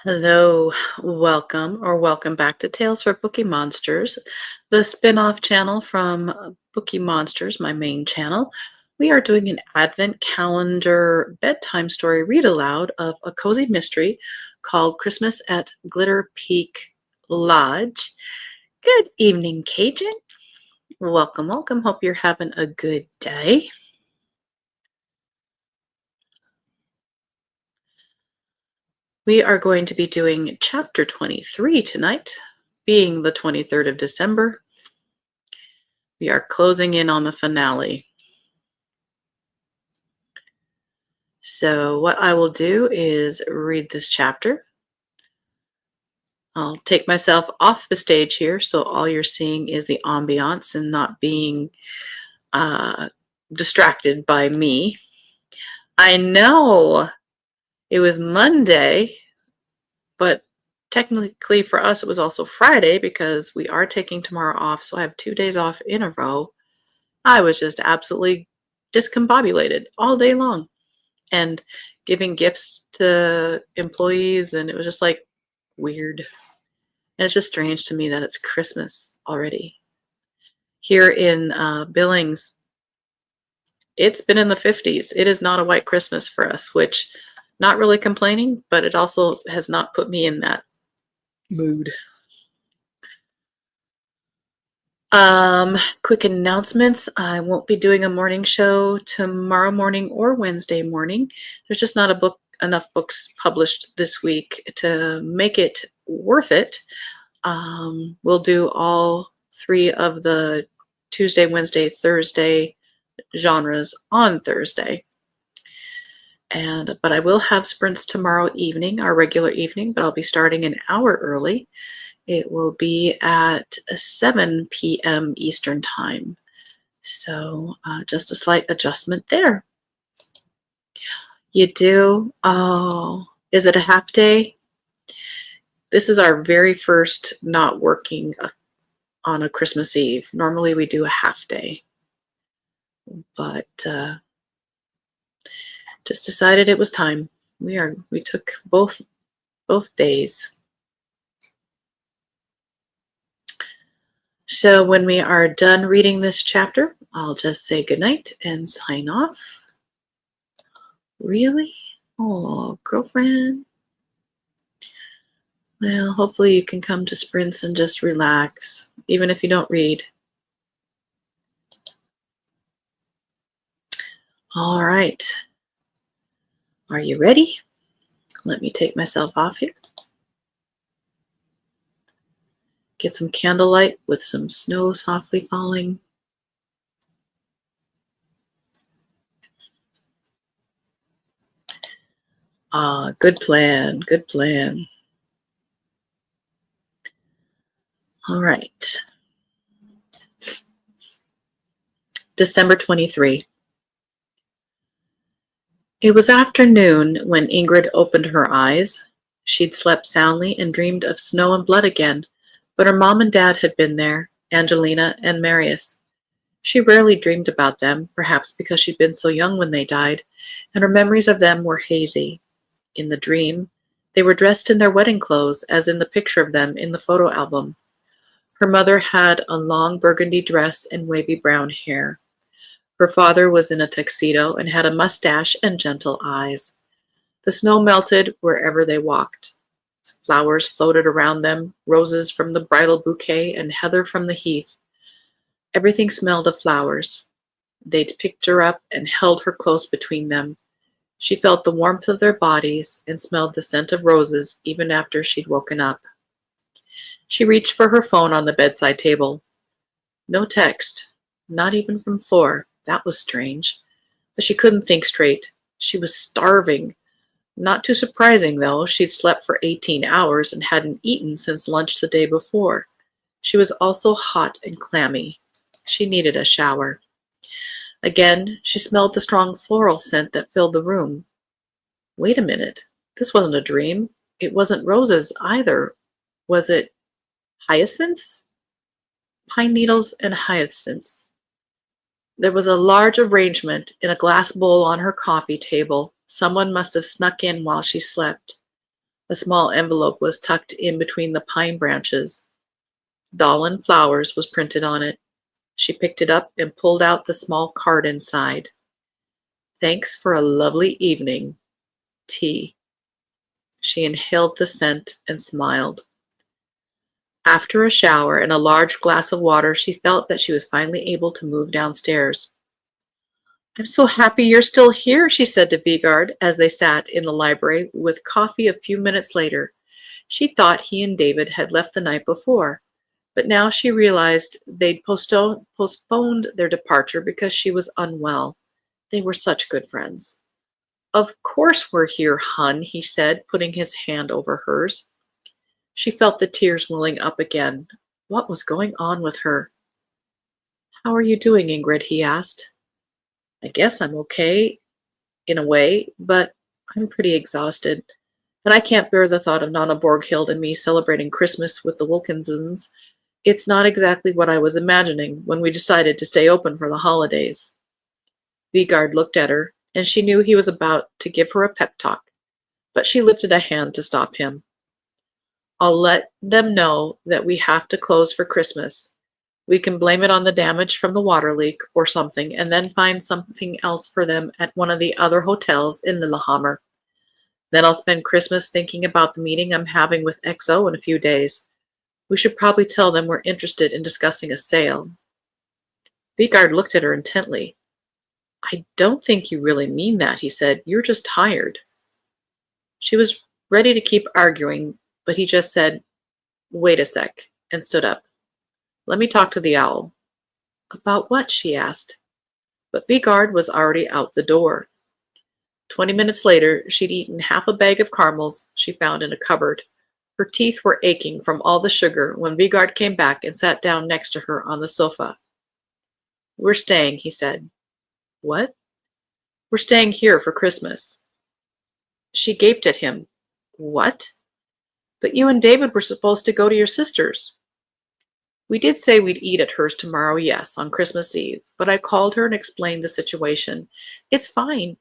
Hello, welcome back to Tales for Bookeemonsters, the spin-off channel from Bookeemonsters, my main channel. We are doing an advent calendar bedtime story read aloud of a cozy mystery called Christmas at Glitter Peak Lodge. Good evening, Cajun. Welcome. Hope you're having a good day. We are going to be doing chapter 23 tonight, being the 23rd of December. We are closing in on the finale. So what I will do is read this chapter. I'll take myself off the stage here, so all you're seeing is the ambiance and not being distracted by me. I know it was Monday, but technically for us it was also Friday because we are taking tomorrow off, so I have 2 days off in a row. I was just absolutely discombobulated all day long and giving gifts to employees, and it was just like weird. And it's just strange to me that it's Christmas already. Here in Billings, it's been in the 50s. It is not a white Christmas for us, which not really complaining, but it also has not put me in that mood. Quick announcements. I won't be doing a morning show tomorrow morning or Wednesday morning. There's just not enough books published this week to make it worth it. We'll do all 3 of the Tuesday, Wednesday, Thursday genres on Thursday. But I will have sprints tomorrow evening, our regular evening, but I'll be starting an hour early. It will be at 7 p.m. Eastern Time. So just a slight adjustment there. You do? Oh, is it a half day? This is our very first not working on a Christmas Eve. Normally we do a half day. But just decided it was time. We took both days. So when we are done reading this chapter, I'll just say goodnight and sign off. Really? Oh, girlfriend. Well, hopefully you can come to sprints and just relax, even if you don't read. All right. Are you ready? Let me take myself off here. Get some candlelight with some snow softly falling. Good plan, good plan. All right. December 23. It was afternoon when Ingrid opened her eyes. She'd slept soundly and dreamed of snow and blood again, but her mom and dad had been there, Angelina and Marius. She rarely dreamed about them, perhaps because she'd been so young when they died, and her memories of them were hazy. In the dream, they were dressed in their wedding clothes, as in the picture of them in the photo album. Her mother had a long burgundy dress and wavy brown hair. Her father was in a tuxedo and had a mustache and gentle eyes. The snow melted wherever they walked. Flowers floated around them, roses from the bridal bouquet and heather from the heath. Everything smelled of flowers. They'd picked her up and held her close between them. She felt the warmth of their bodies and smelled the scent of roses even after she'd woken up. She reached for her phone on the bedside table. No text, not even from Flor. That was strange. But she couldn't think straight. She was starving. Not too surprising, though. She'd slept for 18 hours and hadn't eaten since lunch the day before. She was also hot and clammy. She needed a shower. Again, she smelled the strong floral scent that filled the room. Wait a minute. This wasn't a dream. It wasn't roses either. Was it hyacinths? Pine needles and hyacinths. There was a large arrangement in a glass bowl on her coffee table. Someone must have snuck in while she slept. A small envelope was tucked in between the pine branches. Dolan Flowers was printed on it. She picked it up and pulled out the small card inside. Thanks for a lovely evening. T. She inhaled the scent and smiled. After a shower and a large glass of water, she felt that she was finally able to move downstairs. I'm so happy you're still here, she said to Vigard as they sat in the library with coffee a few minutes later. She thought he and David had left the night before, but now she realized they'd postponed their departure because she was unwell. They were such good friends. Of course we're here, hun, he said, putting his hand over hers. She felt the tears welling up again. What was going on with her? How are you doing, Ingrid? He asked. I guess I'm okay, in a way, but I'm pretty exhausted, and I can't bear the thought of Nana Borghild and me celebrating Christmas with the Wilkinsons. It's not exactly what I was imagining when we decided to stay open for the holidays. Vigard looked at her, and she knew he was about to give her a pep talk, but she lifted a hand to stop him. I'll let them know that we have to close for Christmas. We can blame it on the damage from the water leak or something, and then find something else for them at one of the other hotels in Lillehammer. Then I'll spend Christmas thinking about the meeting I'm having with XO in a few days. We should probably tell them we're interested in discussing a sale. Vigard looked at her intently. I don't think you really mean that, he said. You're just tired. She was ready to keep arguing, but he just said, Wait a sec, and stood up. Let me talk to the owl. About what? She asked. But Vigard was already out the door. 20 minutes later, she'd eaten half a bag of caramels she found in a cupboard. Her teeth were aching from all the sugar when Vigard came back and sat down next to her on the sofa. We're staying, he said. What? We're staying here for Christmas. She gaped at him. What? But you and David were supposed to go to your sister's. We did say we'd eat at hers tomorrow, yes, on Christmas Eve, but I called her and explained the situation. It's fine.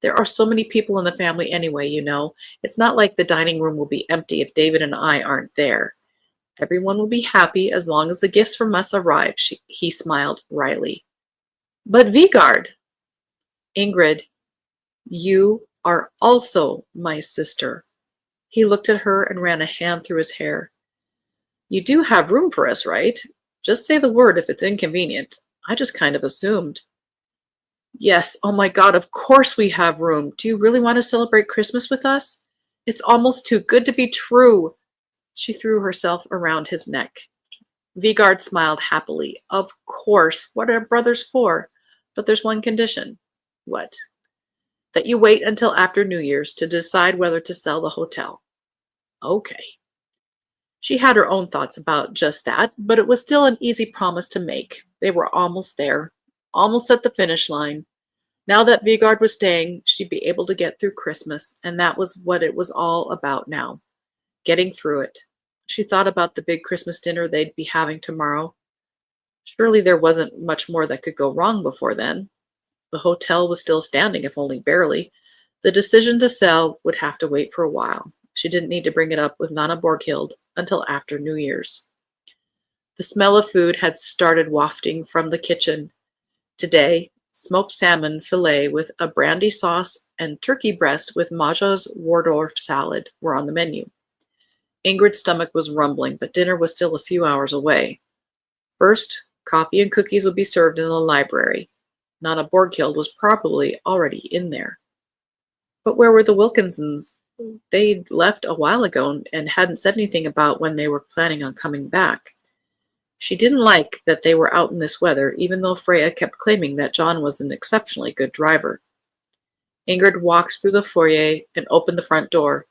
There are so many people in the family anyway, you know. It's not like the dining room will be empty if David and I aren't there. Everyone will be happy as long as the gifts from us arrive, he smiled wryly. But Vigard! Ingrid, you are also my sister. He looked at her and ran a hand through his hair. You do have room for us, right? Just say the word if it's inconvenient. I just kind of assumed. Yes, oh my God, of course we have room. Do you really want to celebrate Christmas with us? It's almost too good to be true. She threw herself around his neck. Vigard smiled happily. Of course, what are brothers for? But there's one condition. What? That you wait until after New Year's to decide whether to sell the hotel. Okay. She had her own thoughts about just that, but it was still an easy promise to make. They were almost there, almost at the finish line. Now that Vigard was staying, she'd be able to get through Christmas, and that was what it was all about now, getting through it. She thought about the big Christmas dinner they'd be having tomorrow. Surely there wasn't much more that could go wrong before then. The hotel was still standing, if only barely. The decision to sell would have to wait for a while. She didn't need to bring it up with Nana Borghild until after New Year's. The smell of food had started wafting from the kitchen. Today, smoked salmon fillet with a brandy sauce and turkey breast with Maja's Waldorf salad were on the menu. Ingrid's stomach was rumbling, but dinner was still a few hours away. First, coffee and cookies would be served in the library. Nana Borghild was probably already in there. But where were the Wilkinsons? They'd left a while ago and hadn't said anything about when they were planning on coming back. She didn't like that they were out in this weather, even though Freya kept claiming that John was an exceptionally good driver. Ingrid walked through the foyer and opened the front door.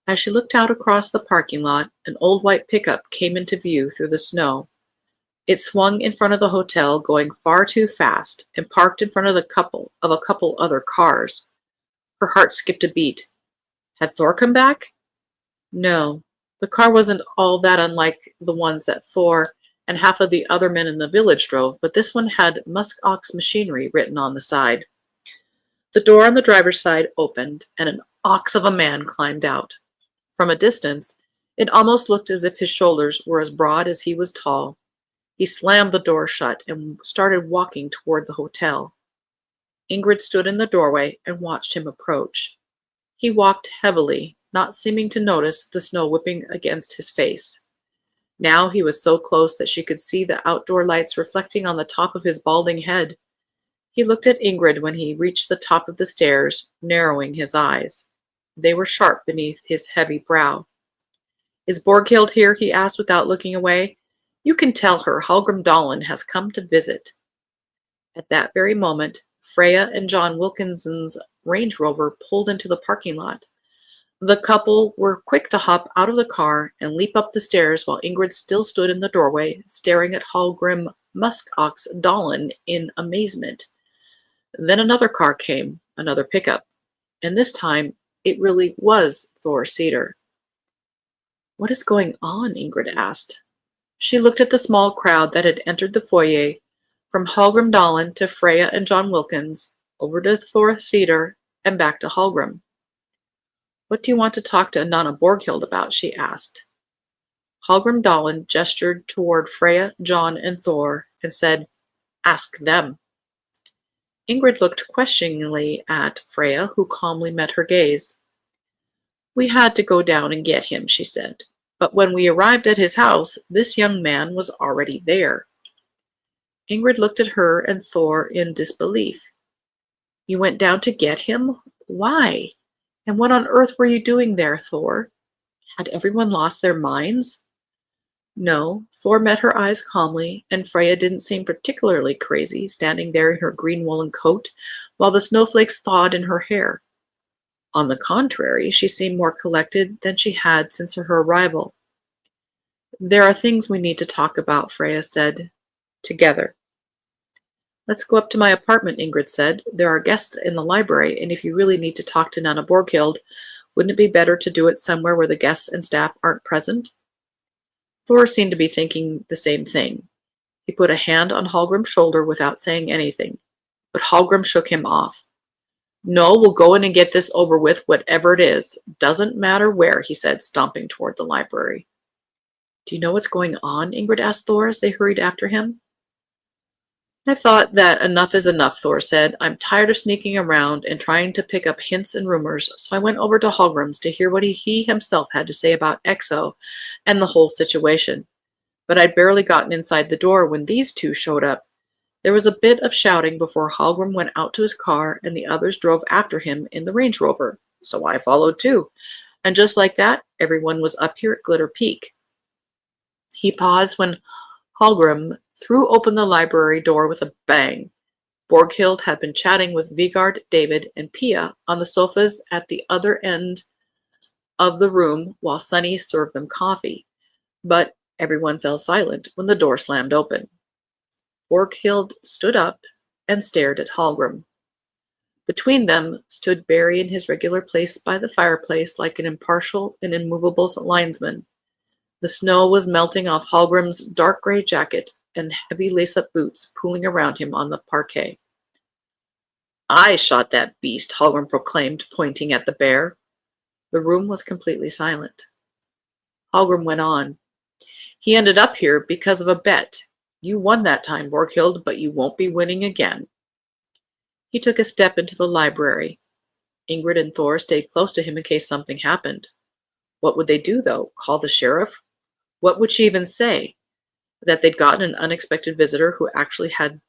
As she looked out across the parking lot, an old white pickup came into view through the snow. It swung in front of the hotel, going far too fast, and parked in front of a couple other cars. Her heart skipped a beat. Had Thor come back? No, the car wasn't all that unlike the ones that Thor and half of the other men in the village drove, but this one had Musk Ox Machinery written on the side. The door on the driver's side opened, and an ox of a man climbed out. From a distance, it almost looked as if his shoulders were as broad as he was tall. He slammed the door shut and started walking toward the hotel. Ingrid stood in the doorway and watched him approach. He walked heavily, not seeming to notice the snow whipping against his face. Now he was so close that she could see the outdoor lights reflecting on the top of his balding head. He looked at Ingrid when he reached the top of the stairs, narrowing his eyes. They were sharp beneath his heavy brow. "Is Borghild here?" he asked without looking away. "You can tell her Hallgrim Dalen has come to visit." At that very moment, Freya and John Wilkinson's Range Rover pulled into the parking lot. The couple were quick to hop out of the car and leap up the stairs while Ingrid still stood in the doorway, staring at Hallgrim Muskox Dalen in amazement. Then another car came, another pickup, and this time it really was Thor Cedar. "What is going on?" Ingrid asked. She looked at the small crowd that had entered the foyer, from Hallgrim Dalen to Freya and John Wilkins, over to Thor Cedar, and back to Hallgrim. "What do you want to talk to Nana Borghild about?" she asked. Hallgrim Dalen gestured toward Freya, John, and Thor and said, "Ask them." Ingrid looked questioningly at Freya, who calmly met her gaze. "We had to go down and get him," she said. "But when we arrived at his house, this young man was already there." Ingrid looked at her and Thor in disbelief. "You went down to get him? Why? And what on earth were you doing there, Thor? Had everyone lost their minds?" No, Thor met her eyes calmly, and Freya didn't seem particularly crazy, standing there in her green woolen coat, while the snowflakes thawed in her hair. On the contrary, she seemed more collected than she had since her arrival. "There are things we need to talk about," Freya said. "Together." "Let's go up to my apartment," Ingrid said. "There are guests in the library, and if you really need to talk to Nana Borghild, wouldn't it be better to do it somewhere where the guests and staff aren't present?" Thor seemed to be thinking the same thing. He put a hand on Hallgrim's shoulder without saying anything, but Hallgrim shook him off. "No, we'll go in and get this over with, whatever it is. Doesn't matter where," he said, stomping toward the library. "Do you know what's going on?" Ingrid asked Thor as they hurried after him. "I thought that enough is enough," Thor said. "I'm tired of sneaking around and trying to pick up hints and rumors, so I went over to Hallgrim's to hear what he himself had to say about EXO and the whole situation. But I'd barely gotten inside the door when these two showed up. There was a bit of shouting before Hallgrim went out to his car and the others drove after him in the Range Rover, so I followed too. And just like that, everyone was up here at Glitter Peak." He paused when Hallgrim threw open the library door with a bang. Borghild had been chatting with Vigard, David, and Pia on the sofas at the other end of the room while Sunny served them coffee, but everyone fell silent when the door slammed open. Borghild stood up and stared at Hallgrim. Between them stood Barry in his regular place by the fireplace like an impartial and immovable linesman. The snow was melting off Hallgrim's dark gray jacket and heavy lace-up boots pooling around him on the parquet. "I shot that beast," Hallgrim proclaimed, pointing at the bear. The room was completely silent. Hallgrim went on. "He ended up here because of a bet. You won that time, Borghild, but you won't be winning again." He took a step into the library. Ingrid and Thor stayed close to him in case something happened. What would they do, though? Call the sheriff? What would she even say? That they'd gotten an unexpected visitor who actually had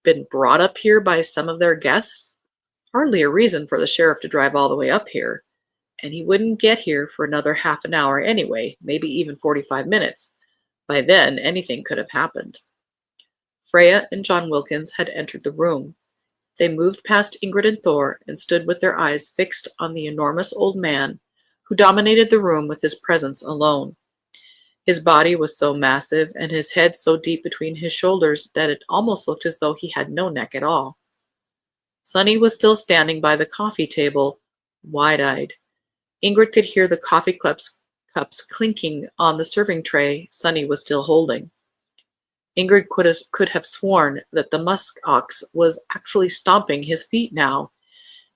been brought up here by some of their guests? Hardly a reason for the sheriff to drive all the way up here. And he wouldn't get here for another half an hour anyway, maybe even 45 minutes. By then, anything could have happened. Freya and John Wilkins had entered the room. They moved past Ingrid and Thor and stood with their eyes fixed on the enormous old man who dominated the room with his presence alone. His body was so massive and his head so deep between his shoulders that it almost looked as though he had no neck at all. Sunny was still standing by the coffee table, wide-eyed. Ingrid could hear the coffee cups clinking on the serving tray Sunny was still holding. Ingrid could have sworn that the musk ox was actually stomping his feet now.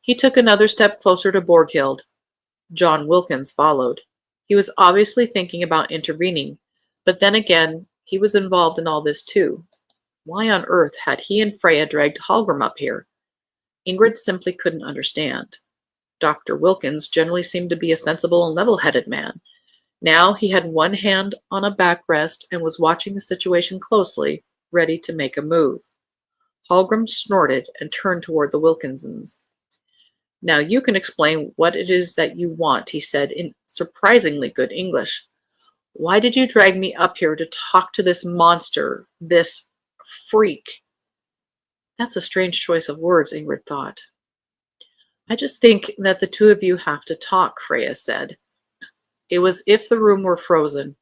He took another step closer to Borghild. John Wilkins followed. He was obviously thinking about intervening, but then again, he was involved in all this too. Why on earth had he and Freya dragged Hallgrim up here? Ingrid simply couldn't understand. Dr. Wilkins generally seemed to be a sensible and level-headed man. Now he had one hand on a backrest and was watching the situation closely, ready to make a move. Hallgrim snorted and turned toward the Wilkinsons. "Now you can explain what it is that you want," he said in surprisingly good English. "Why did you drag me up here to talk to this monster, this freak?" That's a strange choice of words, Ingrid thought. "I just think that the two of you have to talk," Freya said. It was as if the room were frozen,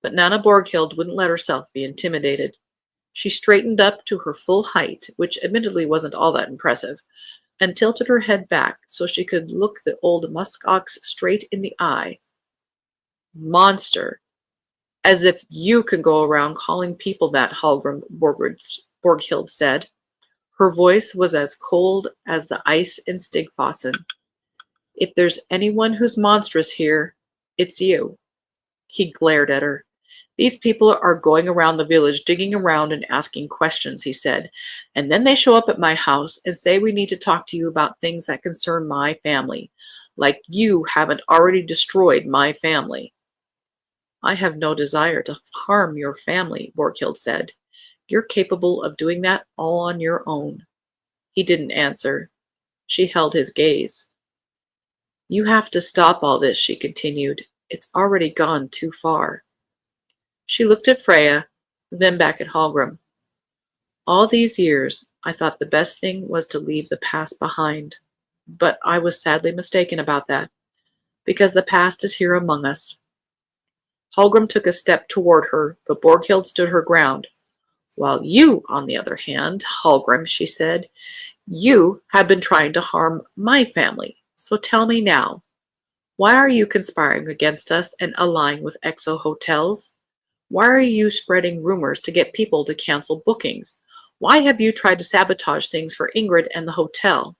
but Nana Borghild wouldn't let herself be intimidated. She straightened up to her full height, which admittedly wasn't all that impressive, and tilted her head back so she could look the old muskox straight in the eye. "Monster. As if you can go around calling people that," Hallgrim Borghild said. Her voice was as cold as the ice in Stigfossen. "If there's anyone who's monstrous here, it's you." He glared at her. "These people are going around the village digging around and asking questions," he said, "and then they show up at my house and say we need to talk to you about things that concern my family, like you haven't already destroyed my family." "I have no desire to harm your family," Borghild said. "You're capable of doing that all on your own." He didn't answer. She held his gaze. "You have to stop all this," she continued. "It's already gone too far." She looked at Freya, then back at Hallgrim. "All these years, I thought the best thing was to leave the past behind. But I was sadly mistaken about that, because the past is here among us." Hallgrim took a step toward her, but Borghild stood her ground. "While you, on the other hand, Hallgrim," she said, "you have been trying to harm my family. So tell me now, why are you conspiring against us and allying with Exo Hotels? Why are you spreading rumors to get people to cancel bookings? Why have you tried to sabotage things for Ingrid and the hotel?"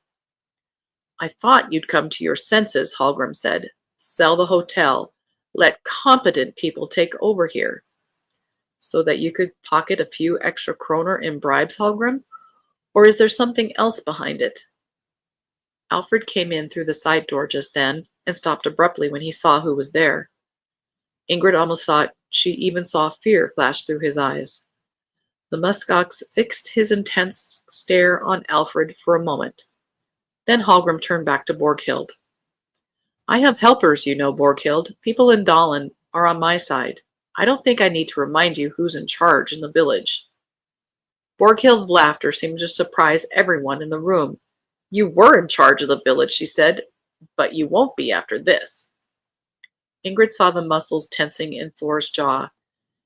"I thought you'd come to your senses," Hallgrim said. "Sell the hotel. Let competent people take over here." "So that you could pocket a few extra kroner in bribes, Hallgrim? Or is there something else behind it?" Alfred came in through the side door just then and stopped abruptly when he saw who was there. Ingrid almost thought she even saw fear flash through his eyes. The muskox fixed his intense stare on Alfred for a moment. Then Hallgrim turned back to Borghild. "I have helpers, you know, Borghild. People in Dalen are on my side. I don't think I need to remind you who's in charge in the village." Borghild's laughter seemed to surprise everyone in the room. "You were in charge of the village," she said, "but you won't be after this." Ingrid saw the muscles tensing in Thor's jaw.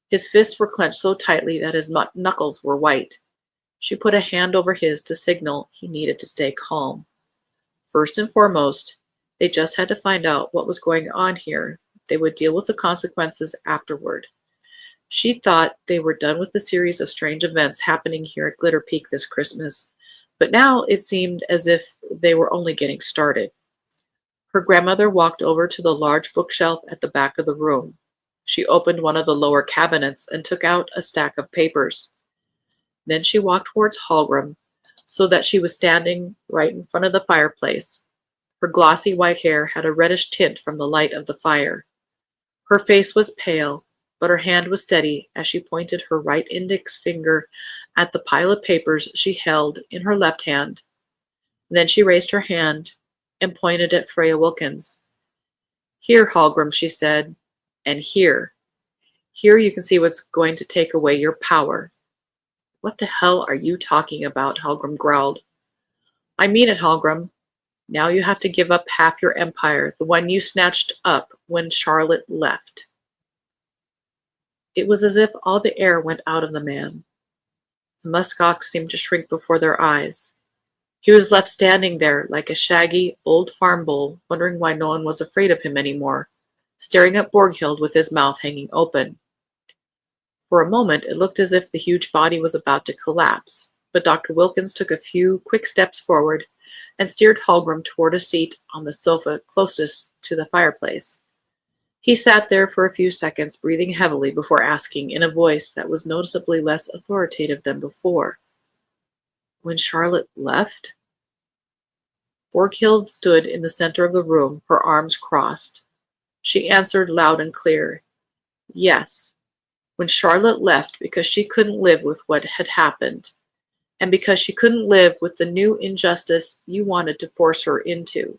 His fists were clenched so tightly that his knuckles were white. She put a hand over his to signal he needed to stay calm. First and foremost, they just had to find out what was going on here. They would deal with the consequences afterward. She thought they were done with the series of strange events happening here at Glitter Peak this Christmas, but now it seemed as if they were only getting started. Her grandmother walked over to the large bookshelf at the back of the room. She opened one of the lower cabinets and took out a stack of papers. Then she walked towards Hallgrim, so that she was standing right in front of the fireplace. Her glossy white hair had a reddish tint from the light of the fire. Her face was pale, but her hand was steady as she pointed her right index finger at the pile of papers she held in her left hand. Then she raised her hand and pointed at Freya Wilkins. "Here, Hallgrim," she said, "and here. Here you can see what's going to take away your power." "What the hell are you talking about?" Hallgrim growled. "I mean it, Hallgrim. Now you have to give up half your empire, the one you snatched up when Charlotte left." It was as if all the air went out of the man. The muskox seemed to shrink before their eyes. He was left standing there like a shaggy, old farm bull, wondering why no one was afraid of him anymore, staring at Borghild with his mouth hanging open. For a moment, it looked as if the huge body was about to collapse, but Dr. Wilkins took a few quick steps forward and steered Hallgrim toward a seat on the sofa closest to the fireplace. He sat there for a few seconds, breathing heavily before asking in a voice that was noticeably less authoritative than before. When Charlotte left? Borghild stood in the center of the room, her arms crossed. She answered loud and clear. Yes, when Charlotte left because she couldn't live with what had happened, and because she couldn't live with the new injustice you wanted to force her into.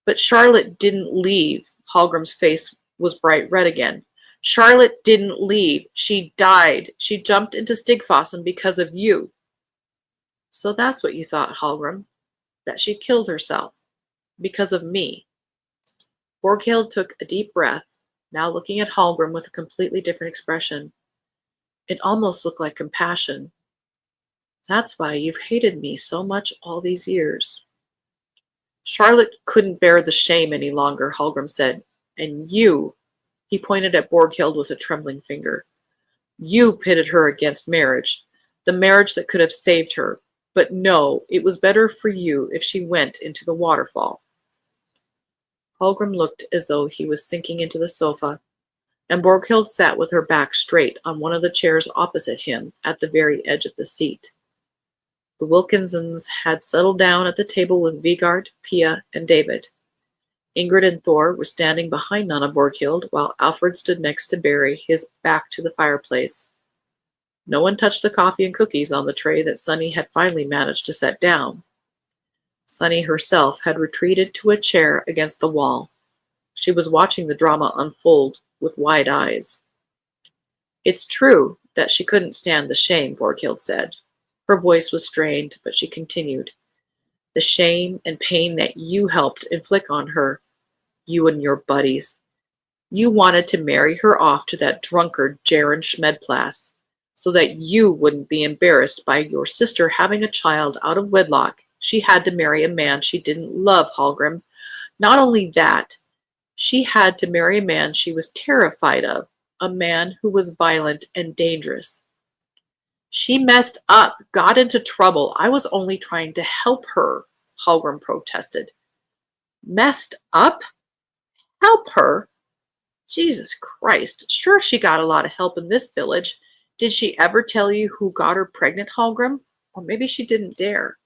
But Charlotte didn't leave. Hallgrim's face was bright red again. Charlotte didn't leave. She died. She jumped into Stigfossen because of you. So that's what you thought, Hallgrim, that she killed herself because of me. Borghild took a deep breath, now looking at Hallgrim with a completely different expression. It almost looked like compassion. That's why you've hated me so much all these years. Charlotte couldn't bear the shame any longer, Hallgrim said. And you, he pointed at Borghild with a trembling finger. You pitted her against marriage, the marriage that could have saved her. But no, it was better for you if she went into the waterfall. Hallgrim looked as though he was sinking into the sofa, and Borghild sat with her back straight on one of the chairs opposite him at the very edge of the seat. The Wilkinsons had settled down at the table with Vigard, Pia, and David. Ingrid and Thor were standing behind Nana Borghild, while Alfred stood next to Barry, his back to the fireplace. No one touched the coffee and cookies on the tray that Sunny had finally managed to set down. Sunny herself had retreated to a chair against the wall. She was watching the drama unfold with wide eyes. It's true that she couldn't stand the shame, Borghild said. Her voice was strained, but she continued. The shame and pain that you helped inflict on her, you and your buddies. You wanted to marry her off to that drunkard Jaron Schmedplas, so that you wouldn't be embarrassed by your sister having a child out of wedlock. She had to marry a man she didn't love, Hallgrim. Not only that, she had to marry a man she was terrified of, a man who was violent and dangerous. She messed up, got into trouble. I was only trying to help her, Hallgrim protested. Messed up? Help her? Jesus Christ, sure she got a lot of help in this village. Did she ever tell you who got her pregnant, Hallgrim? Or maybe she didn't dare.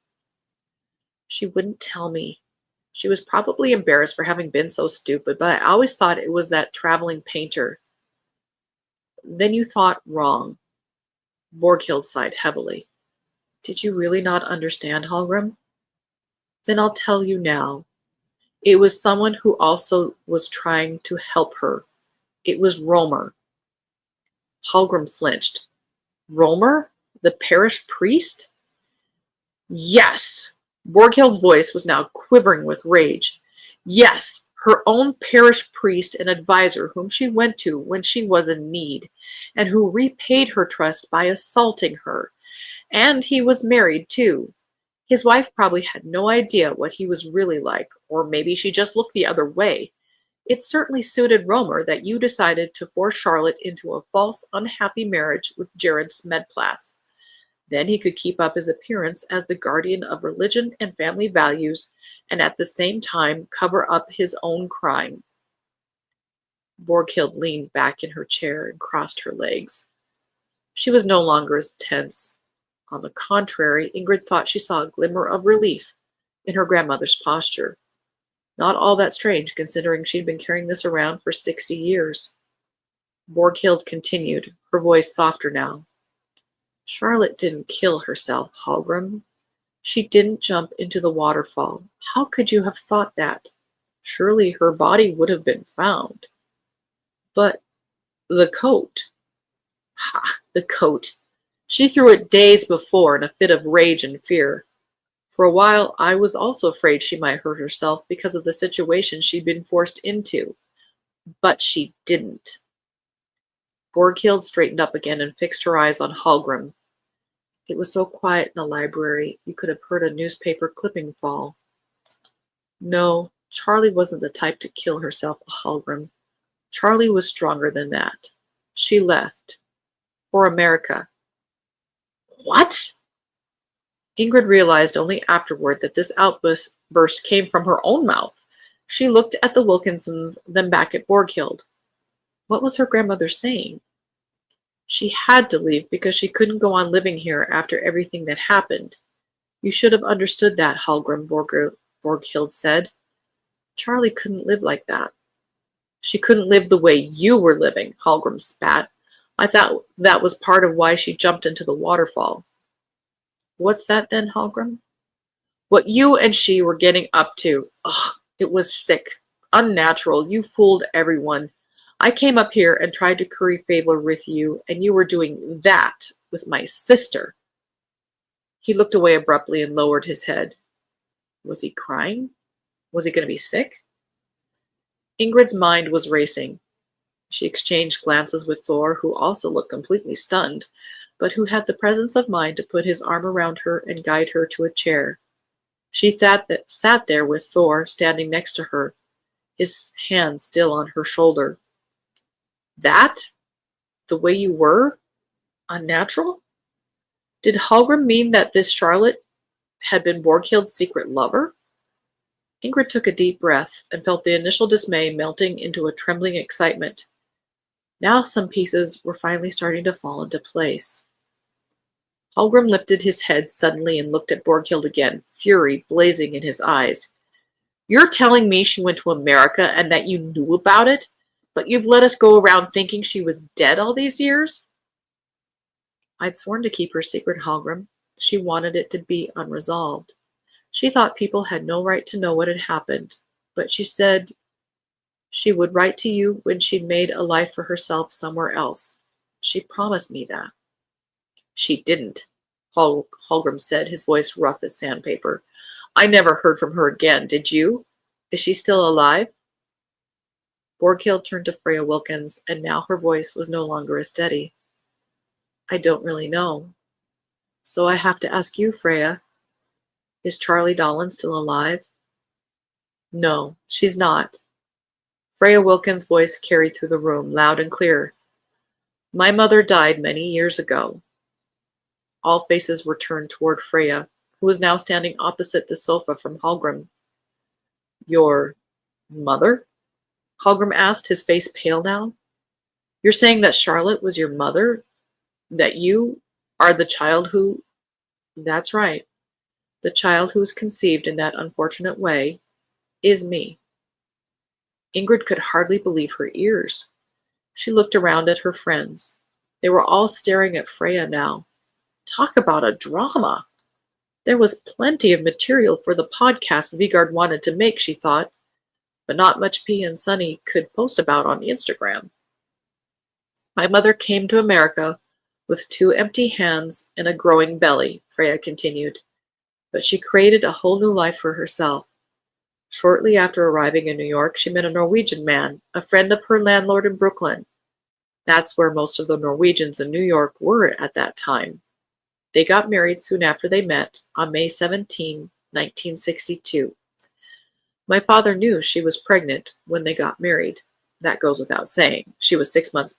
She wouldn't tell me. She was probably embarrassed for having been so stupid, but I always thought it was that traveling painter. Then you thought wrong. Borghild sighed heavily. Did you really not understand, Hallgrim? Then I'll tell you now. It was someone who also was trying to help her. It was Romer. Hallgrim flinched. Romer? The parish priest? Yes! Borghild's voice was now quivering with rage. Yes, her own parish priest and advisor whom she went to when she was in need, and who repaid her trust by assaulting her. And he was married, too. His wife probably had no idea what he was really like, or maybe she just looked the other way. It certainly suited Romer that you decided to force Charlotte into a false, unhappy marriage with Jared Smedplas. Then he could keep up his appearance as the guardian of religion and family values, and at the same time cover up his own crime. Borghild leaned back in her chair and crossed her legs. She was no longer as tense. On the contrary, Ingrid thought she saw a glimmer of relief in her grandmother's posture. Not all that strange, considering she'd been carrying this around for 60 years. Borghild continued, her voice softer now. Charlotte didn't kill herself, Hallgrim. She didn't jump into the waterfall. How could you have thought that? Surely her body would have been found. But the coat. Ha! The coat. She threw it days before in a fit of rage and fear. For a while, I was also afraid she might hurt herself because of the situation she'd been forced into. But she didn't. Borghild straightened up again and fixed her eyes on Hallgrim. It was so quiet in the library, you could have heard a newspaper clipping fall. No, Charlie wasn't the type to kill herself, Hallgrim. Charlie was stronger than that. She left. For America. What? Ingrid realized only afterward that this outburst came from her own mouth. She looked at the Wilkinsons, then back at Borghild. What was her grandmother saying? She had to leave because she couldn't go on living here after everything that happened. You should have understood that, Hallgrim, Borghild said. Charlie couldn't live like that. She couldn't live the way you were living, Hallgrim spat. I thought that was part of why she jumped into the waterfall. What's that then, Hallgrim? What you and she were getting up to. Ugh, it was sick. Unnatural. You fooled everyone. I came up here and tried to curry favor with you, and you were doing that with my sister. He looked away abruptly and lowered his head. Was he crying? Was he going to be sick? Ingrid's mind was racing. She exchanged glances with Thor, who also looked completely stunned, but who had the presence of mind to put his arm around her and guide her to a chair. She sat there with Thor standing next to her, his hand still on her shoulder. That? The way you were? Unnatural? Did Hallgrim mean that this Charlotte had been Borghild's secret lover? Ingrid took a deep breath and felt the initial dismay melting into a trembling excitement. Now some pieces were finally starting to fall into place. Hallgrim lifted his head suddenly and looked at Borghild again, fury blazing in his eyes. You're telling me she went to America and that you knew about it, but you've let us go around thinking she was dead all these years? I'd sworn to keep her secret, Hallgrim. She wanted it to be unresolved. She thought people had no right to know what had happened, but she said she would write to you when she'd made a life for herself somewhere else. She promised me that. She didn't, Hallgrim said, his voice rough as sandpaper. I never heard from her again, did you? Is she still alive? Borghild turned to Freya Wilkins, and now her voice was no longer as steady. I don't really know. So I have to ask you, Freya. Is Charlie Dolan still alive? No, she's not. Freya Wilkins' voice carried through the room, loud and clear. My mother died many years ago. All faces were turned toward Freya, who was now standing opposite the sofa from Hallgrim. Your mother? Hallgrim asked, his face pale now. You're saying that Charlotte was your mother? That you are the child who... That's right. The child who was conceived in that unfortunate way is me. Ingrid could hardly believe her ears. She looked around at her friends. They were all staring at Freya now. Talk about a drama! There was plenty of material for the podcast Vigard wanted to make, she thought, but not much P and Sunny could post about on Instagram. My mother came to America with 2 empty hands and a growing belly, Freya continued, but she created a whole new life for herself. Shortly after arriving in New York, she met a Norwegian man, a friend of her landlord in Brooklyn. That's where most of the Norwegians in New York were at that time. They got married soon after they met, on May 17, 1962. My father knew she was pregnant when they got married. That goes without saying. She was 6 months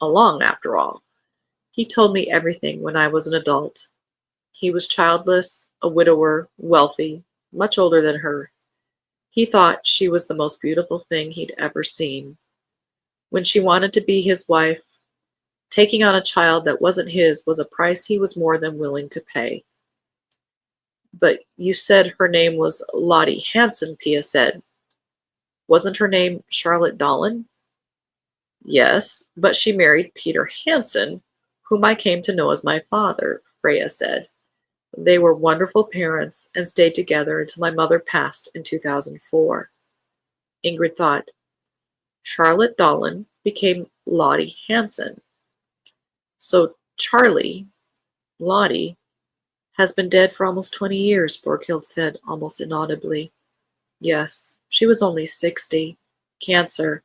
along, after all. He told me everything when I was an adult. He was childless, a widower, wealthy, much older than her. He thought she was the most beautiful thing he'd ever seen. When she wanted to be his wife, taking on a child that wasn't his was a price he was more than willing to pay. But you said her name was Lottie Hansen, Pia said. Wasn't her name Charlotte Dolan? Yes, but she married Peter Hansen, whom I came to know as my father, Freya said. They were wonderful parents and stayed together until my mother passed in 2004. Ingrid thought, Charlotte Dolan became Lottie Hansen. So Charlie, Lottie, has been dead for almost 20 years, Borghild said almost inaudibly. Yes, she was only 60. Cancer.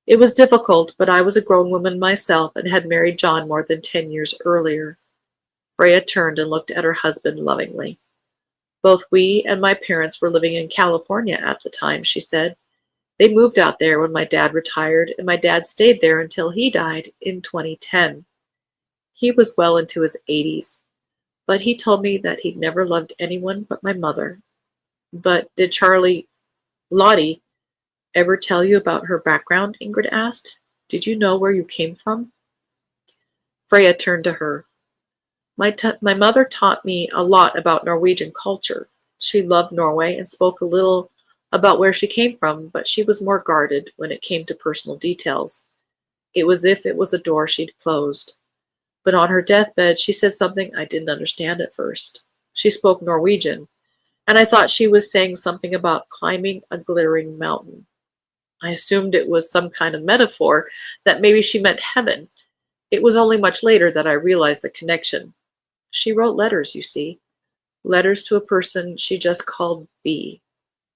It was difficult, but I was a grown woman myself and had married John more than 10 years earlier. Freya turned and looked at her husband lovingly. Both we and my parents were living in California at the time, she said. They moved out there when my dad retired, and my dad stayed there until he died in 2010. He was well into his 80s, but he told me that he'd never loved anyone but my mother. But did Charlie... Lottie ever tell you about her background? Ingrid asked. Did you know where you came from? Freya turned to her. My mother taught me a lot about Norwegian culture. She loved Norway and spoke a little about where she came from, but she was more guarded when it came to personal details. It was as if it was a door she'd closed. But on her deathbed, she said something I didn't understand at first. She spoke Norwegian, and I thought she was saying something about climbing a glittering mountain. I assumed it was some kind of metaphor, that maybe she meant heaven. It was only much later that I realized the connection. She wrote letters, you see. Letters to a person she just called B,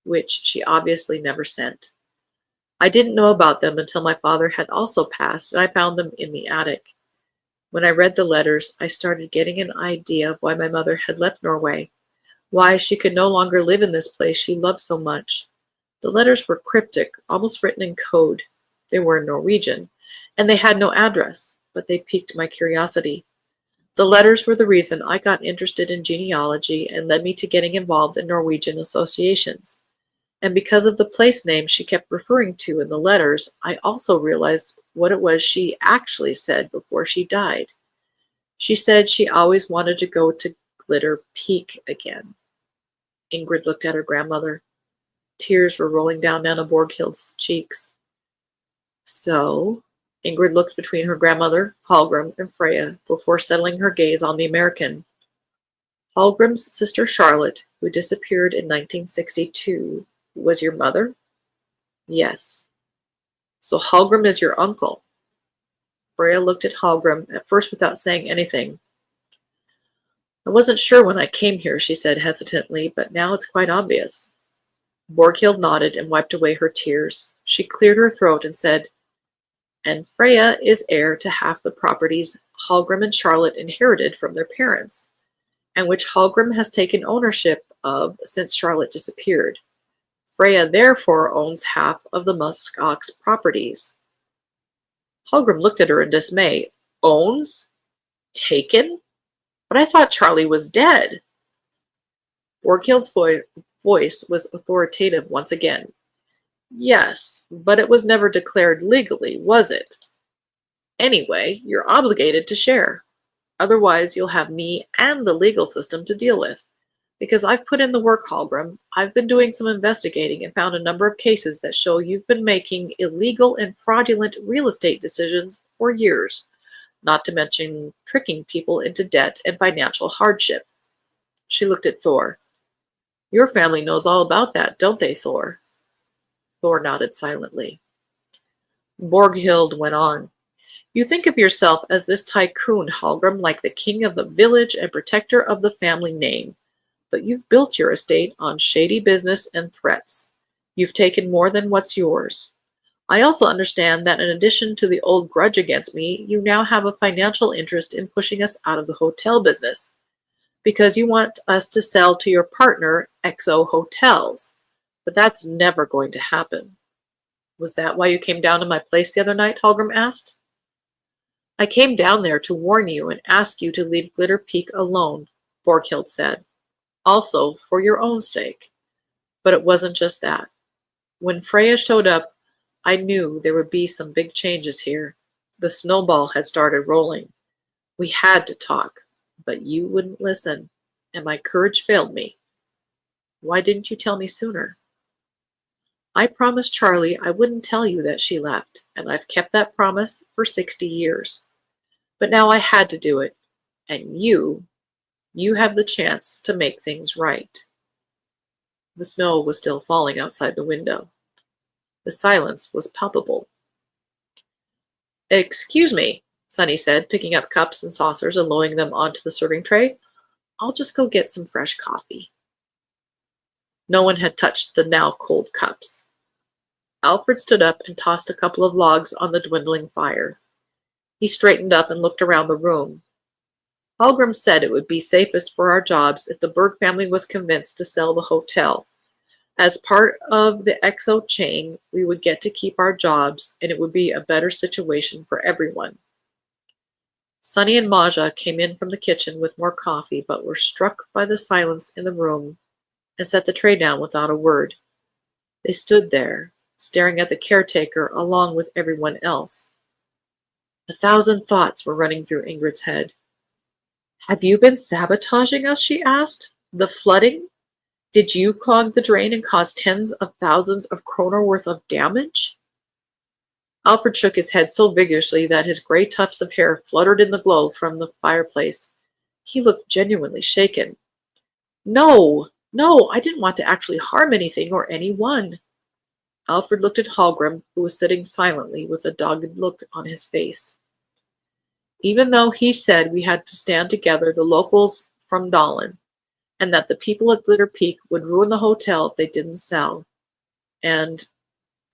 which she obviously never sent. I didn't know about them until my father had also passed, and I found them in the attic. When I read the letters, I started getting an idea of why my mother had left Norway, why she could no longer live in this place she loved so much. The letters were cryptic, almost written in code. They were in Norwegian, and they had no address, but they piqued my curiosity. The letters were the reason I got interested in genealogy and led me to getting involved in Norwegian associations. And because of the place names she kept referring to in the letters, I also realized what it was she actually said before she died. She said she always wanted to go to Glitter Peak again. Ingrid looked at her grandmother. Tears were rolling down Nana Borghild's cheeks. So, Ingrid looked between her grandmother, Hallgrim, and Freya before settling her gaze on the American. Hallgrim's sister Charlotte, who disappeared in 1962, was your mother? Yes. So Hallgrim is your uncle. Freya looked at Hallgrim, at first without saying anything. I wasn't sure when I came here, she said hesitantly, but now it's quite obvious. Borghild nodded and wiped away her tears. She cleared her throat and said, and Freya is heir to half the properties Hallgrim and Charlotte inherited from their parents, and which Hallgrim has taken ownership of since Charlotte disappeared. Freya therefore owns half of the Muskox properties. Hallgrim looked at her in dismay. Owns? Taken? But I thought Charlie was dead. Borghild's voice was authoritative once again. Yes, but it was never declared legally, was it? Anyway, you're obligated to share. Otherwise, you'll have me and the legal system to deal with. Because I've put in the work, Hallgrim. I've been doing some investigating and found a number of cases that show you've been making illegal and fraudulent real estate decisions for years, not to mention tricking people into debt and financial hardship. She looked at Thor. Your family knows all about that, don't they, Thor? Thor nodded silently. Borghild went on. You think of yourself as this tycoon, Hallgrim, like the king of the village and protector of the family name. But you've built your estate on shady business and threats. You've taken more than what's yours. I also understand that in addition to the old grudge against me, you now have a financial interest in pushing us out of the hotel business, because you want us to sell to your partner, XO Hotels. But that's never going to happen. Was that why you came down to my place the other night? Hallgrim asked. I came down there to warn you and ask you to leave Glitter Peak alone, Borghild said. Also, for your own sake. But it wasn't just that. When Freya showed up, I knew there would be some big changes here. The snowball had started rolling. We had to talk, but you wouldn't listen, and my courage failed me. Why didn't you tell me sooner? I promised Charlie I wouldn't tell you that she left, and I've kept that promise for 60 years. But now I had to do it, and you have the chance to make things right. The snow was still falling outside the window. The silence was palpable. Excuse me, Sunny said, picking up cups and saucers and lowering them onto the serving tray. I'll just go get some fresh coffee. No one had touched the now cold cups. Alfred stood up and tossed a couple of logs on the dwindling fire. He straightened up and looked around the room. Hallgrim said it would be safest for our jobs if the Berg family was convinced to sell the hotel. As part of the XO chain, we would get to keep our jobs, and it would be a better situation for everyone. Sunny and Maja came in from the kitchen with more coffee, but were struck by the silence in the room and set the tray down without a word. They stood there, staring at the caretaker along with everyone else. 1,000 thoughts were running through Ingrid's head. "Have you been sabotaging us?" she asked. "The flooding? Did you clog the drain and cause tens of thousands of kroner worth of damage?" Alfred shook his head so vigorously that his gray tufts of hair fluttered in the glow from the fireplace. He looked genuinely shaken. No, no, I didn't want to actually harm anything or anyone." Alfred looked at Hallgrim, who was sitting silently with a dogged look on his face. "Even though he said we had to stand together, the locals from Dalen, and that the people at Glitter Peak would ruin the hotel if they didn't sell, and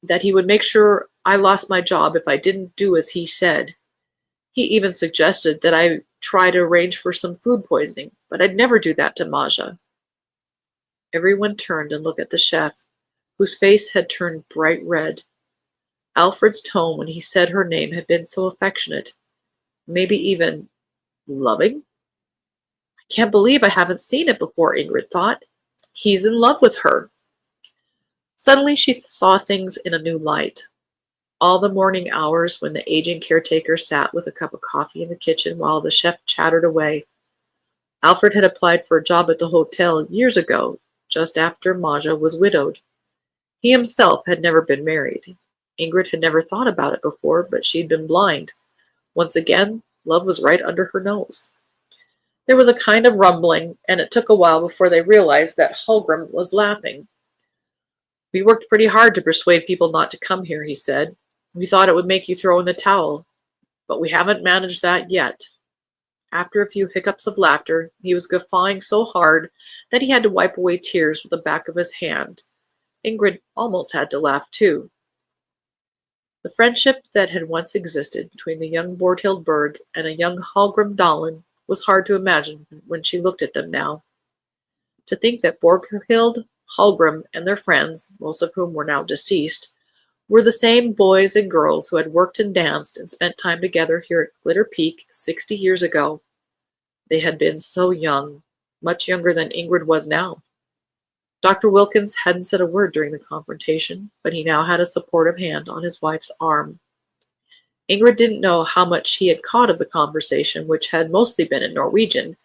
that he would make sure I lost my job if I didn't do as he said. He even suggested that I try to arrange for some food poisoning, but I'd never do that to Maja." Everyone turned and looked at the chef, whose face had turned bright red. Alfred's tone when he said her name had been so affectionate, maybe even loving. "I can't believe I haven't seen it before," Ingrid thought. "He's in love with her." Suddenly she saw things in a new light. All the morning hours when the aging caretaker sat with a cup of coffee in the kitchen while the chef chattered away. Alfred had applied for a job at the hotel years ago, just after Maja was widowed. He himself had never been married. Ingrid had never thought about it before, but she'd been blind. Once again, love was right under her nose. There was a kind of rumbling, and it took a while before they realized that Hallgrim was laughing. "We worked pretty hard to persuade people not to come here," he said. "We thought it would make you throw in the towel, but we haven't managed that yet." After a few hiccups of laughter, he was guffawing so hard that he had to wipe away tears with the back of his hand. Ingrid almost had to laugh too. The friendship that had once existed between the young Borghild Berg and a young Hallgrim Dalen was hard to imagine when she looked at them now. To think that Borghild, Hallgrim, and their friends, most of whom were now deceased, were the same boys and girls who had worked and danced and spent time together here at Glitter Peak 60 years ago. They had been so young, much younger than Ingrid was now. Dr. Wilkins hadn't said a word during the confrontation, but he now had a supportive hand on his wife's arm. Ingrid didn't know how much he had caught of the conversation, which had mostly been in Norwegian,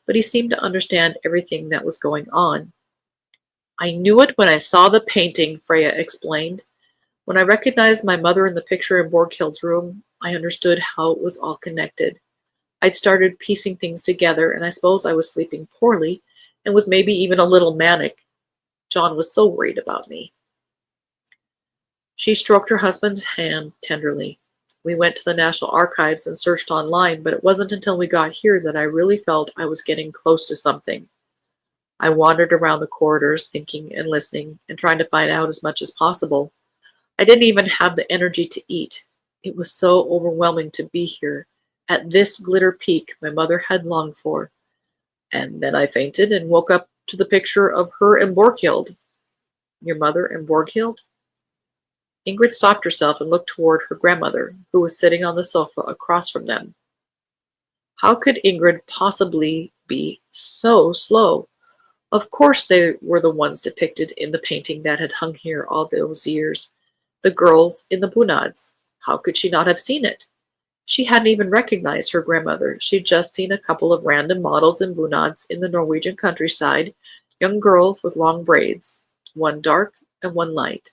but he seemed to understand everything that was going on. "I knew it when I saw the painting," Freya explained. "When I recognized my mother in the picture in Borghild's room, I understood how it was all connected. I'd started piecing things together, and I suppose I was sleeping poorly, and was maybe even a little manic. John was so worried about me." She stroked her husband's hand tenderly. "We went to the National Archives and searched online, but it wasn't until we got here that I really felt I was getting close to something. I wandered around the corridors, thinking and listening, and trying to find out as much as possible. I didn't even have the energy to eat. It was so overwhelming to be here, at this Glitter Peak my mother had longed for. And then I fainted and woke up to the picture of her and Borghild." "Your mother and Borghild?" Ingrid stopped herself and looked toward her grandmother, who was sitting on the sofa across from them. How could Ingrid possibly be so slow? Of course they were the ones depicted in the painting that had hung here all those years. The girls in the bunads. How could she not have seen it? She hadn't even recognized her grandmother. She'd just seen a couple of random models in bunads in the Norwegian countryside, young girls with long braids, one dark and one light.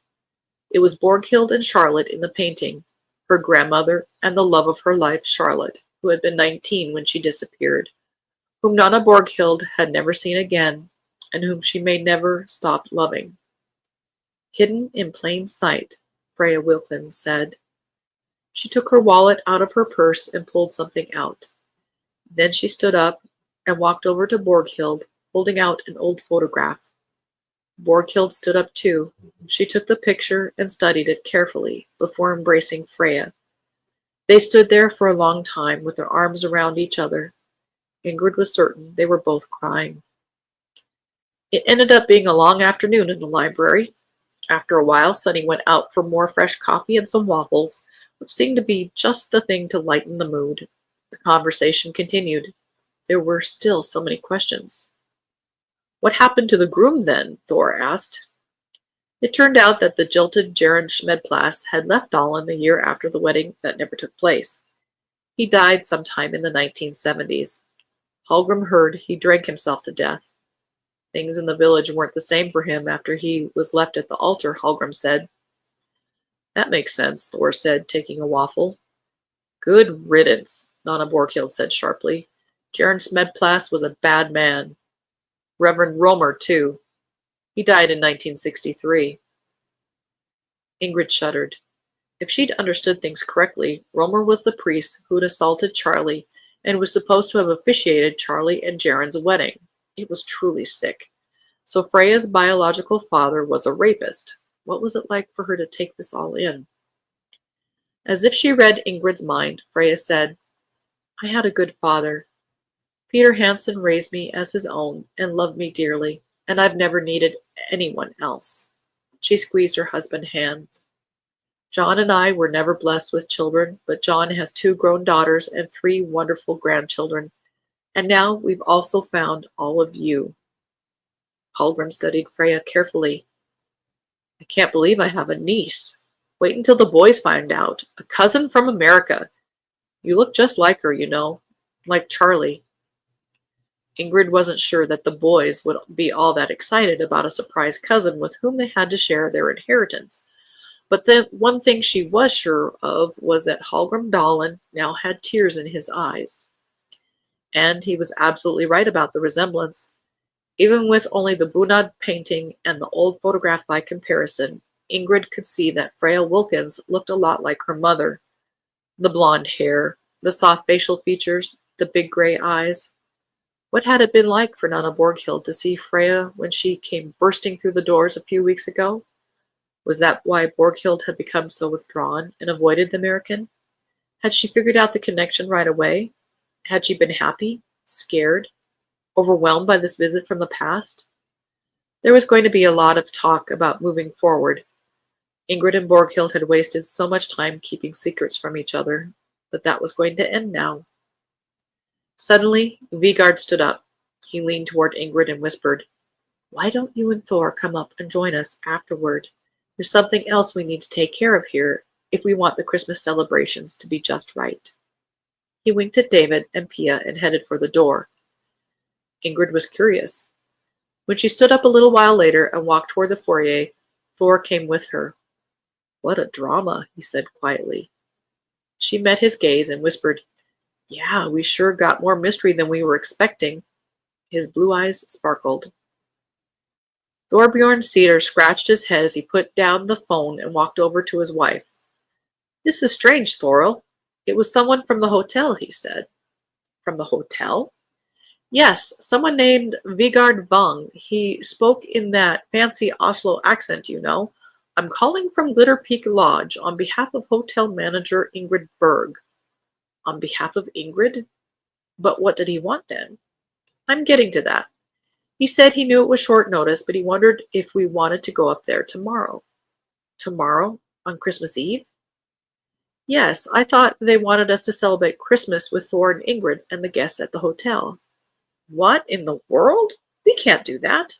It was Borghild and Charlotte in the painting, her grandmother and the love of her life, Charlotte, who had been 19 when she disappeared, whom Nonna Borghild had never seen again, and whom she may never stop loving. "Hidden in plain sight," Freya Wilkins said. She took her wallet out of her purse and pulled something out. Then she stood up and walked over to Borghild, holding out an old photograph. Borghild stood up too. She took the picture and studied it carefully before embracing Freya. They stood there for a long time with their arms around each other. Ingrid was certain they were both crying. It ended up being a long afternoon in the library. After a while, Sunny went out for more fresh coffee and some waffles, which seemed to be just the thing to lighten the mood. The conversation continued. There were still so many questions. "What happened to the groom then?" Thor asked. It turned out that the jilted Gerard Schmedplas had left Dahlen the year after the wedding that never took place. He died sometime in the 1970s. Hallgrim heard he drank himself to death. Things in the village weren't the same for him after he was left at the altar, Hallgrim said. That makes sense, Thor said, taking a waffle. Good riddance, Nana Borghild said sharply. Gerard Schmedplas was a bad man. Reverend Romer, too. He died in 1963. Ingrid shuddered. If she'd understood things correctly, Romer was the priest who'd assaulted Charlie and was supposed to have officiated Charlie and Gerard's wedding. It was truly sick. So Freya's biological father was a rapist. What was it like for her to take this all in? As if she read Ingrid's mind, Freya said, I had a good father. Peter Hansen raised me as his own and loved me dearly, and I've never needed anyone else. She squeezed her husband's hand. John and I were never blessed with children, but John has 2 grown daughters and 3 wonderful grandchildren. And now we've also found all of you. Hallgrim studied Freya carefully. I can't believe I have a niece. Wait until the boys find out. A cousin from America. You look just like her, you know. Like Charlie. Ingrid wasn't sure that the boys would be all that excited about a surprise cousin with whom they had to share their inheritance. But the one thing she was sure of was that Hallgrim Dahlen now had tears in his eyes. And he was absolutely right about the resemblance. Even with only the Bunad painting and the old photograph by comparison, Ingrid could see that Freya Wilkins looked a lot like her mother. The blonde hair, the soft facial features, the big gray eyes. What had it been like for Nana Borghild to see Freya when she came bursting through the doors a few weeks ago? Was that why Borghild had become so withdrawn and avoided the American? Had she figured out the connection right away? Had she been happy, scared, overwhelmed by this visit from the past? There was going to be a lot of talk about moving forward. Ingrid and Borghild had wasted so much time keeping secrets from each other, but that was going to end now. Suddenly, Vigard stood up. He leaned toward Ingrid and whispered, Why don't you and Thor come up and join us afterward? There's something else we need to take care of here if we want the Christmas celebrations to be just right. He winked at David and Pia and headed for the door. Ingrid was curious. When she stood up a little while later and walked toward the foyer, Thor came with her. What a drama, he said quietly. She met his gaze and whispered, Yeah, we sure got more mystery than we were expecting. His blue eyes sparkled. Thorbjorn Cedar scratched his head as he put down the phone and walked over to his wife. This is strange, Thoril. It was someone from the hotel, he said. From the hotel? Yes, someone named Vigard Vang. He spoke in that fancy Oslo accent, you know. I'm calling from Glitter Peak Lodge on behalf of hotel manager Ingrid Berg. On behalf of Ingrid? But what did he want then? I'm getting to that. He said he knew it was short notice, but he wondered if we wanted to go up there tomorrow. Tomorrow? On Christmas Eve? Yes, I thought they wanted us to celebrate Christmas with Thor and Ingrid and the guests at the hotel. What in the world? We can't do that.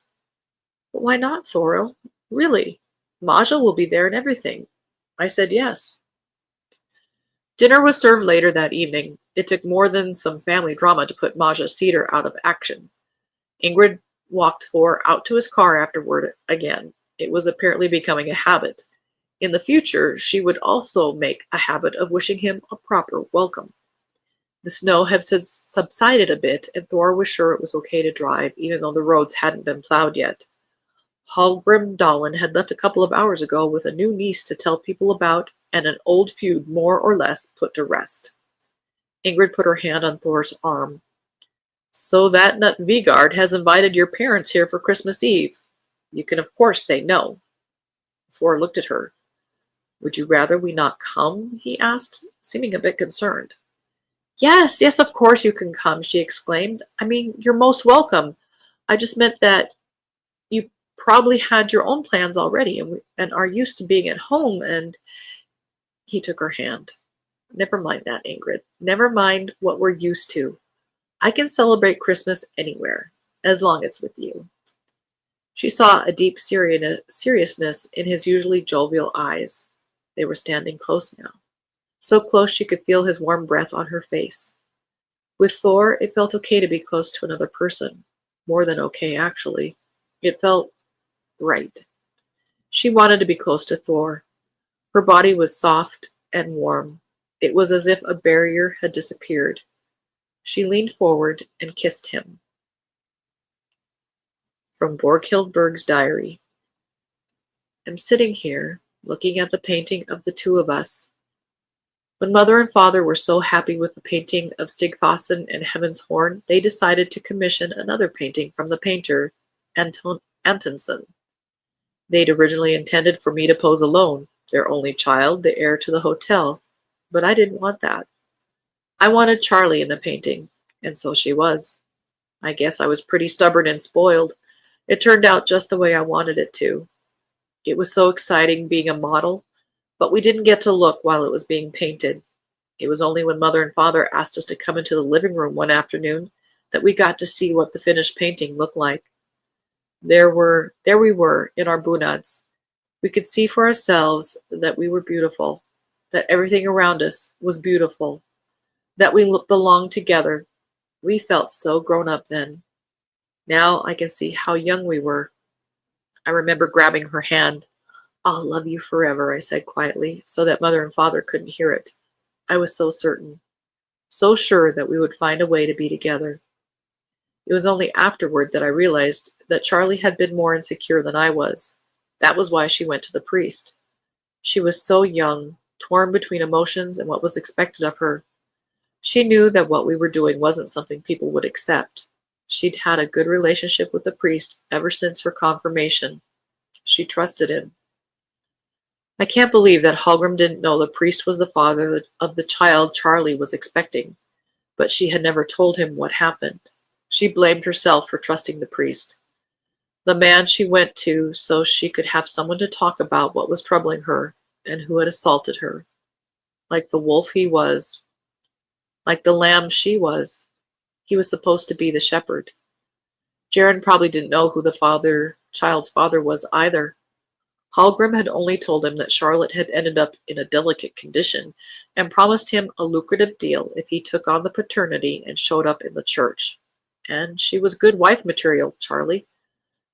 But why not, Thoril? Really? Maja will be there and everything. I said yes. Dinner was served later that evening. It took more than some family drama to put Maja Cedar out of action. Ingrid walked Thor out to his car afterward again. It was apparently becoming a habit. In the future, she would also make a habit of wishing him a proper welcome. The snow had subsided a bit, and Thor was sure it was okay to drive, even though the roads hadn't been plowed yet. Hallgrim Dahlen had left a couple of hours ago with a new niece to tell people about and an old feud more or less put to rest. Ingrid put her hand on Thor's arm. So that nut Vigard has invited your parents here for Christmas Eve. You can of course say no. Thor looked at her. Would you rather we not come? He asked, seeming a bit concerned. Yes, of course you can come, she exclaimed. I mean, you're most welcome. I just meant that you probably had your own plans already and are used to being at home and... He took her hand. Never mind that, Ingrid. Never mind what we're used to. I can celebrate Christmas anywhere, as long as it's with you. She saw a deep seriousness in his usually jovial eyes. They were standing close now, so close she could feel his warm breath on her face. With Thor, it felt okay to be close to another person. More than okay, actually. It felt right. She wanted to be close to Thor. Her body was soft and warm. It was as if a barrier had disappeared. She leaned forward and kissed him. From Borghild Berg's diary. I'm sitting here, looking at the painting of the two of us. When Mother and Father were so happy with the painting of Stigfossen and Heaven's Horn, they decided to commission another painting from the painter, Antonsen. They'd originally intended for me to pose alone, their only child, the heir to the hotel, but I didn't want that. I wanted Charlie in the painting, and so she was. I guess I was pretty stubborn and spoiled. It turned out just the way I wanted it to. It was so exciting being a model, but we didn't get to look while it was being painted. It was only when Mother and Father asked us to come into the living room one afternoon that we got to see what the finished painting looked like. There we were in our bunads. We could see for ourselves that we were beautiful, that everything around us was beautiful, that we belonged together. We felt so grown up then. Now I can see how young we were. I remember grabbing her hand. I'll love you forever, I said quietly, so that Mother and Father couldn't hear it. I was so certain, so sure that we would find a way to be together. It was only afterward that I realized that Charlie had been more insecure than I was. That was why she went to the priest. She was so young, torn between emotions and what was expected of her. She knew that what we were doing wasn't something people would accept. She'd had a good relationship with the priest ever since her confirmation. She trusted him. I can't believe that Hallgrim didn't know the priest was the father of the child Charlie was expecting, but she had never told him what happened. She blamed herself for trusting the priest, the man she went to so she could have someone to talk about what was troubling her and who had assaulted her. Like the wolf he was, like the lamb she was, he was supposed to be the shepherd. Jaren probably didn't know who the child's father was either. Hallgrim had only told him that Charlotte had ended up in a delicate condition and promised him a lucrative deal if he took on the paternity and showed up in the church. And she was good wife material, Charlie.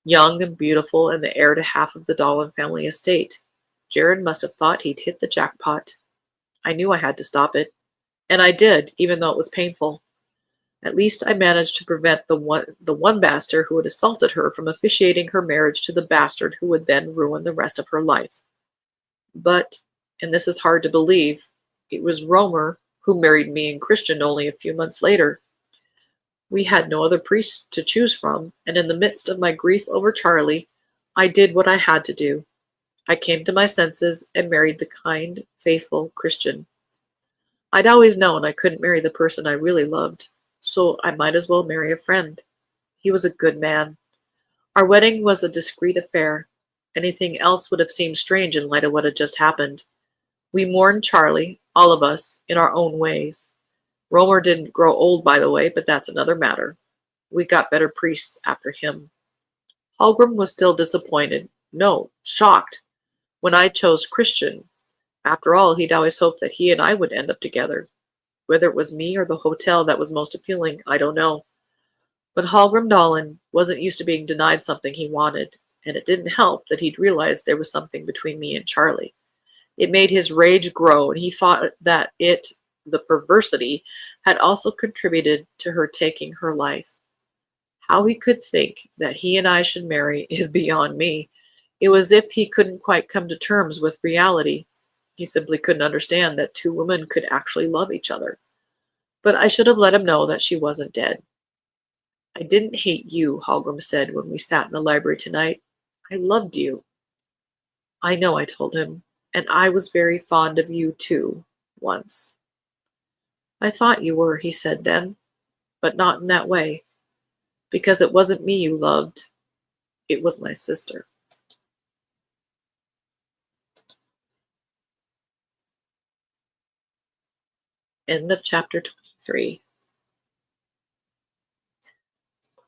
Young and beautiful and the heir to half of the Dolan family estate. Jaren must have thought he'd hit the jackpot. I knew I had to stop it. And I did, even though it was painful. At least I managed to prevent the one bastard who had assaulted her from officiating her marriage to the bastard who would then ruin the rest of her life. But, and this is hard to believe, it was Romer who married me and Christian only a few months later. We had no other priest to choose from, and in the midst of my grief over Charlie, I did what I had to do. I came to my senses and married the kind, faithful Christian. I'd always known I couldn't marry the person I really loved, so I might as well marry a friend. He was a good man. Our wedding was a discreet affair. Anything else would have seemed strange in light of what had just happened. We mourned Charlie, all of us, in our own ways. Romer didn't grow old, by the way, but that's another matter. We got better priests after him. Hallgrim was still disappointed. No, shocked. When I chose Christian. After all, he'd always hoped that he and I would end up together. Whether it was me or the hotel that was most appealing, I don't know. But Hallgrim Dolan wasn't used to being denied something he wanted, and it didn't help that he'd realized there was something between me and Charlie. It made his rage grow, and he thought that the perversity, had also contributed to her taking her life. How he could think that he and I should marry is beyond me. It was as if he couldn't quite come to terms with reality. He simply couldn't understand that two women could actually love each other. But I should have let him know that she wasn't dead. I didn't hate you, Hallgrim said when we sat in the library tonight. I loved you. I know, I told him, and I was very fond of you too, once. I thought you were, he said then, but not in that way, because it wasn't me you loved, it was my sister. End of chapter 23.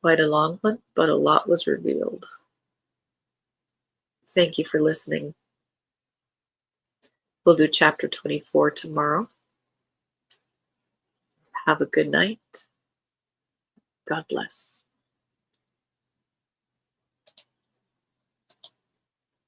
Quite a long one, but a lot was revealed. Thank you for listening. We'll do chapter 24 tomorrow. Have a good night. God bless.